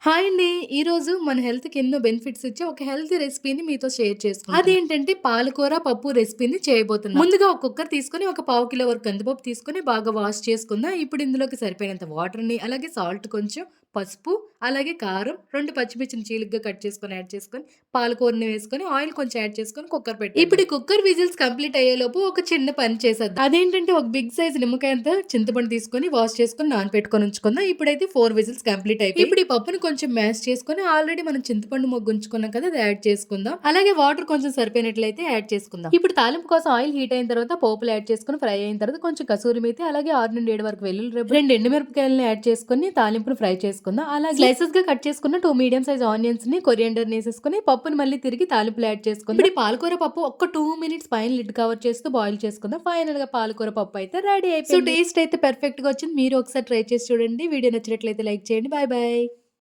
Hi అండి. ఈరోజు మన హెల్త్‌కి ఎన్నో బెనిఫిట్స్ ఇచ్చే ఒక హెల్తీ రెసిపీని మీతో షేర్ చేసుకుంటాను. అదేంటంటే పాలకూర పప్పు రెసిపీని చేయబోతున్నాను. ముందుగా ఒక కుక్కర్ తీసుకొని ఒక పావు కిలో వరకు కందిపప్పు తీసుకొని బాగా వాష్ చేసుకుందాం. ఇప్పుడు ఇందులోకి సరిపోయినంత వాటర్‌ని అలాగే సాల్ట్ కొంచెం, పసుపు, అలాగే కారం, 2 పచ్చిమిర్చిని చీలికగా కట్ చేసుకొని యాడ్ చేసుకొని, పాలకూరని వేసుకొని, ఆయిల్ కొంచెం యాడ్ చేసుకొని కుక్కర్ పెట్టేద్దాం. ఇప్పుడు ఈ కుక్కర్ విజిల్స్ కంప్లీట్ అయ్యేలోపు ఒక చిన్న పని చేసేద్దాం. అదేంటంటే ఒక బిగ్ సైజ్ నిమ్మకాయ అంత చింతపండు తీసుకొని వాష్ చేసుకొని నానబెట్టుకొని ఉంచుకుందాం. ఇప్పుడైతే 4 విజిల్స్ కంప్లీట్ అయిపోయాయి. ఇప్పుడు ఈ పప్పుని కొంచెం మ్యాష్ చేసుకొని ఆల్రెడీ మనం చింతపండు మొగ్గు ఉంచుకున్నాం కదా, అది యాడ్ చేసుకుందాం. అలాగే వాటర్ కొంచెం సరిపోయినట్లయితే యాడ్ చేసుకుందాం. ఇప్పుడు తాలింపు కోసం ఆయిల్ హీట్ అయిన తర్వాత పోపులు యాడ్ చేసుకొని ఫ్రై అయిన తర్వాత కొంచెం కసూరి మేతి అలాగే 6-7 వరకు వెల్లుల్లి రెబ్బలు, 2 ఎండుమిరపకాయలను యాడ్ చేసుకొని తాలింపును ఫ్రై చేసుకుందాం. అలాగే స్లైసెస్ గా కట్ చేసుకున్న 2 మీడియం సైజ్ ఆనియన్స్ ని కొరియండర్ వేసేసుకొని పప్పుని మళ్ళీ తిరిగి తాలింపులు యాడ్ చేసుకుందాం. ఇప్పుడు ఈ పాలకూర పప్పు ఒక్క 2 మినిట్స్ పైన లిడ్ కవర్ చేస్తూ బాయిల్ చేసుకుందాం. ఫైనల్ గా పాలకూర పప్పు అయితే రెడీ అయిపోయింది. సో టేస్ట్ అయితే పర్ఫెక్ట్ గా వచ్చింది. మీరు ఒకసారి ట్రై చేసి చూడండి. వీడియో నచ్చినట్లయితే లైక్ చేయండి. Bye bye.